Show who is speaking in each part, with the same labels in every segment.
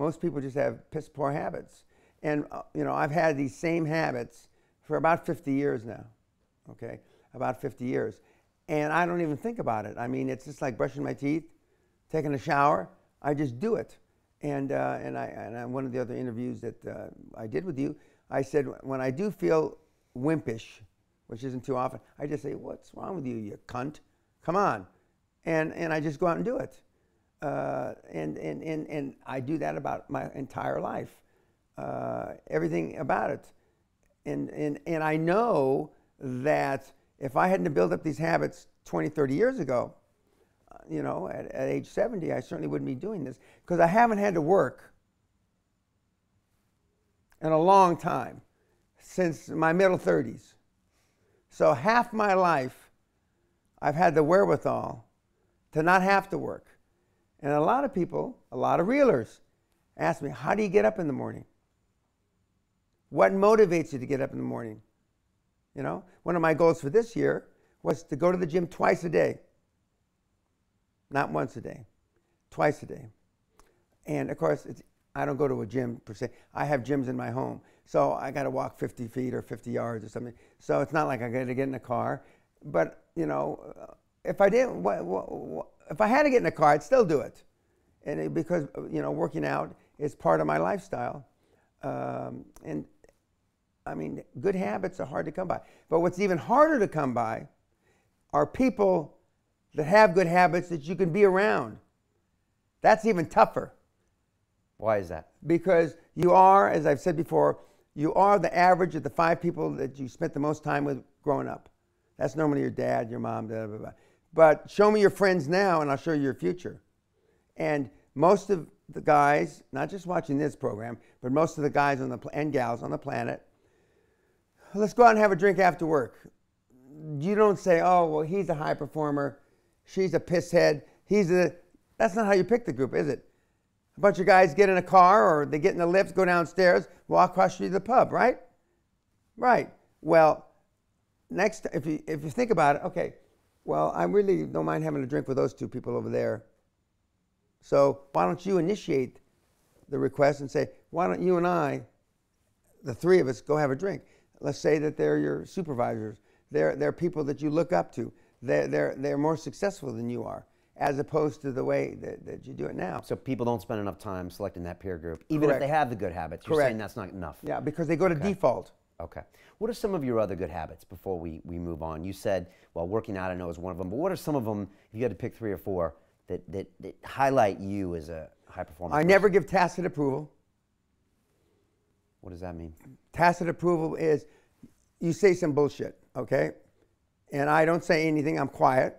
Speaker 1: Most people just have piss poor habits. And, you know, I've had these same habits for about 50 years now, okay? About 50 years. And I don't even think about it. I mean, it's just like brushing my teeth, taking a shower. I just do it. And one of the other interviews that I did with you, I said, when I do feel wimpish, which isn't too often, I just say, what's wrong with you, you cunt? Come on. And I just go out and do it. And I do that about my entire life. Everything about it. And I know that if I hadn't built up these habits 20, 30 years ago, you know, at age 70, I certainly wouldn't be doing this, because I haven't had to work in a long time, since my middle 30s. So half my life, I've had the wherewithal to not have to work. And a lot of people, a lot of reelers, ask me, how do you get up in the morning? What motivates you to get up in the morning? You know, one of my goals for this year was to go to the gym twice a day. Not once a day, twice a day. And of course, I don't go to a gym per se. I have gyms in my home. So I got to walk 50 feet or 50 yards or something. So it's not like I got to get in a car. But, you know, if I didn't, if I had to get in a car, I'd still do it. And because, you know, working out is part of my lifestyle. And I mean, good habits are hard to come by. But what's even harder to come by are people that have good habits that you can be around. That's even tougher.
Speaker 2: Why is that?
Speaker 1: Because you are, as I've said before, you are the average of the 5 people that you spent the most time with growing up. That's normally your dad, your mom, blah, blah, blah. But show me your friends now and I'll show you your future. And most of the guys, not just watching this program, but most of the guys and gals on the planet, let's go out and have a drink after work. You don't say, oh, well, he's a high performer. She's a pisshead. That's not how you pick the group, is it? A bunch of guys get in a car or they get in the lift, go downstairs, walk across the street to the pub, right? Right. Well, next, if you think about it, okay, well, I really don't mind having a drink with those 2 people over there. So why don't you initiate the request and say, why don't you and I, the 3 of us, go have a drink? Let's say that they're your supervisors. They're people that you look up to. They're more successful than you are, as opposed to the way that you do it now.
Speaker 2: So people don't spend enough time selecting that peer group, even if they have the good habits. You're saying that's not enough.
Speaker 1: Yeah, because they go to default.
Speaker 2: Okay. What are some of your other good habits before we move on? You said, well, working out I know is one of them, but what are some of them, if you had to pick 3 or 4, that highlight you as a high performer?
Speaker 1: I never give tacit approval.
Speaker 2: What does that mean?
Speaker 1: Tacit approval is you say some bullshit, okay? And I don't say anything, I'm quiet.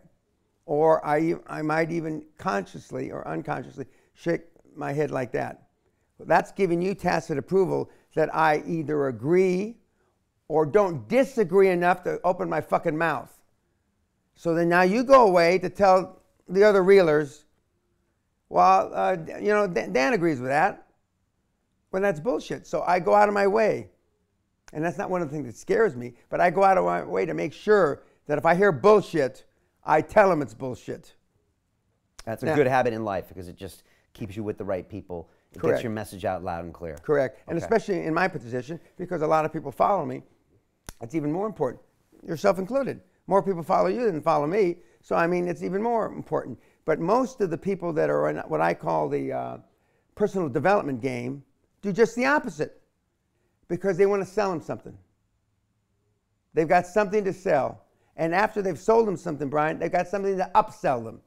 Speaker 1: Or I might even consciously or unconsciously shake my head like that. That's giving you tacit approval that I either agree or don't disagree enough to open my fucking mouth. So then now you go away to tell the other reelers, well, you know, Dan agrees with that. Well, that's bullshit. So I go out of my way. And that's not one of the things that scares me, but I go out of my way to make sure that if I hear bullshit, I tell them it's bullshit.
Speaker 2: That's a good habit in life because it just keeps you with the right people. It gets your message out loud and clear.
Speaker 1: Correct. And especially in my position, because a lot of people follow me, it's even more important. Yourself included. More people follow you than follow me. So, I mean, it's even more important. But most of the people that are in what I call the personal development game do just the opposite. Because they want to sell them something. They've got something to sell. And after they've sold them something, Brian, they've got something to upsell them.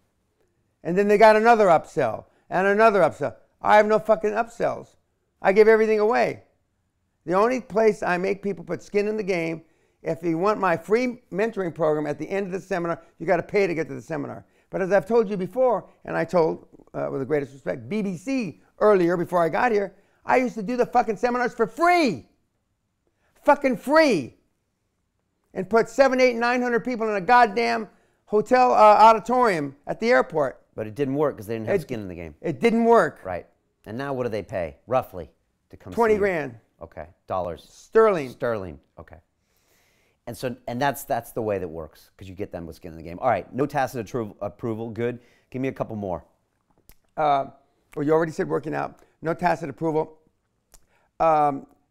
Speaker 1: And then they got another upsell and another upsell. I have no fucking upsells. I give everything away. The only place I make people put skin in the game, if you want my free mentoring program at the end of the seminar, you got to pay to get to the seminar. But as I've told you before, and I told, with the greatest respect, BBC earlier before I got here, I used to do the fucking seminars for free. Fucking free. And put 700, 800, 900 people in a goddamn hotel auditorium at the airport.
Speaker 2: But it didn't work because they didn't have skin in the game.
Speaker 1: It didn't work.
Speaker 2: Right. And now what do they pay, roughly, to come
Speaker 1: 20
Speaker 2: see
Speaker 1: grand.
Speaker 2: You? Okay. Dollars.
Speaker 1: Sterling.
Speaker 2: Sterling. Okay. And that's the way that works because you get them with skin in the game. All right. No tacit approval. Good. Give me a couple more.
Speaker 1: Well, you already said working out. no tacit approval.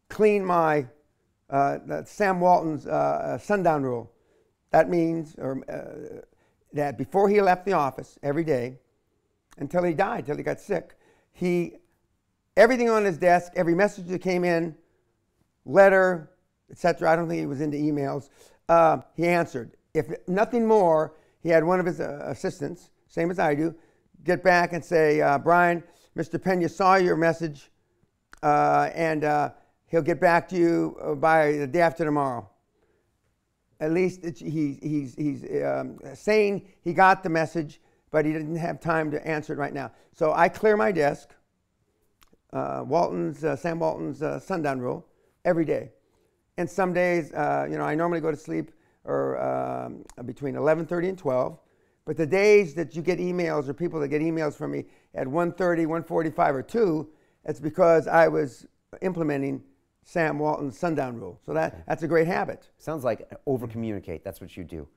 Speaker 1: Clean my Sam Walton's sundown rule. That means that before he left the office every day, until he died, until he got sick, everything on his desk, every message that came in, letter, etc. I don't think he was into emails. He answered. If nothing more, he had one of his assistants, same as I do, get back and say, Brian, Mr. Pena saw your message, and he'll get back to you by the day after tomorrow. At least he's saying he got the message, but he didn't have time to answer it right now. So I clear my desk, Sam Walton's sundown rule, every day. And some days, I normally go to sleep between 11:30 and 12. But the days that you get emails or people that get emails from me at 1:30, 1:45, or 2, it's because I was implementing Sam Walton's sundown rule. So that's a great habit.
Speaker 2: Sounds like over-communicate. That's what you do.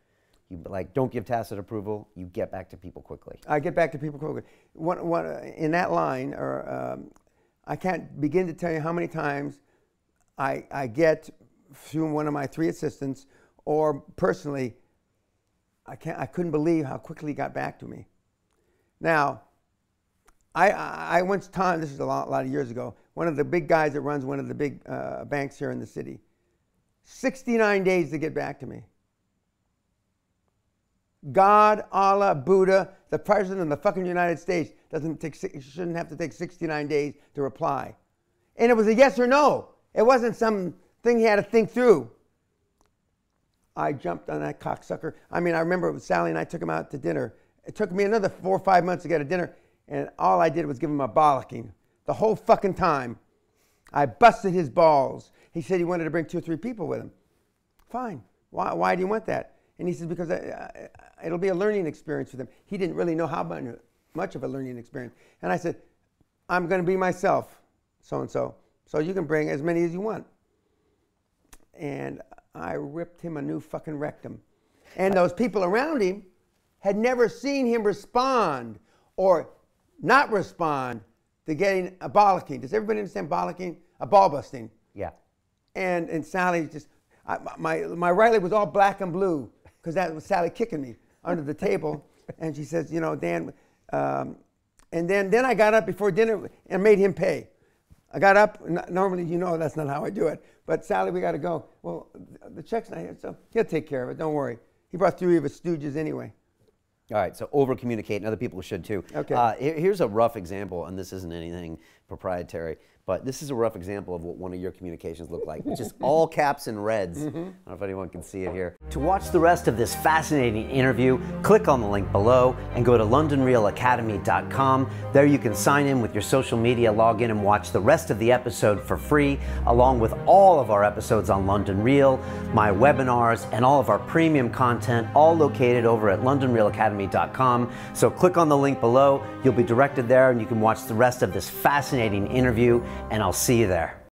Speaker 2: You don't give tacit approval. You get back to people quickly.
Speaker 1: I get back to people quickly. In that line, I can't begin to tell you how many times I get through one of my 3 assistants, or personally, I couldn't believe how quickly he got back to me. Now, I once taught, this is a lot of years ago, one of the big guys that runs one of the big banks here in the city, 69 days to get back to me. God, Allah, Buddha, the President of the fucking United States shouldn't have to take 69 days to reply. And it was a yes or no. It wasn't some thing he had to think through. I jumped on that cocksucker. I mean, I remember Sally and I took him out to dinner. It took me another 4 or 5 months to get a dinner, and all I did was give him a bollocking. The whole fucking time. I busted his balls. He said he wanted to bring 2 or 3 people with him. Fine. Why do you want that? And he said, because it'll be a learning experience for them. He didn't really know how much of a learning experience. And I said, I'm going to be myself, so-and-so. So you can bring as many as you want. And I ripped him a new fucking rectum. And those people around him had never seen him respond or not respond to getting a bollocking. Does everybody understand bollocking? A ball busting.
Speaker 2: Yeah.
Speaker 1: And Sally just, my right leg was all black and blue because that was Sally kicking me under the table. And she says, Dan, and then I got up before dinner and made him pay. I got up, normally that's not how I do it, but Sally, we got to go. Well, the check's not here, so he'll take care of it, don't worry. He brought 3 of his stooges anyway.
Speaker 2: All right, so over-communicate, and other people should too.
Speaker 1: Okay.
Speaker 2: Here's a rough example, and this isn't anything proprietary, but this is a rough example of what one of your communications looked like. Just all caps and reds. I don't know if anyone can see it here. To watch the rest of this fascinating interview, click on the link below and go to LondonRealAcademy.com. There you can sign in with your social media, log in and watch the rest of the episode for free, along with all of our episodes on London Real, my webinars, and all of our premium content, all located over at LondonRealAcademy.com. So click on the link below. You'll be directed there and you can watch the rest of this fascinating interview, and I'll see you there.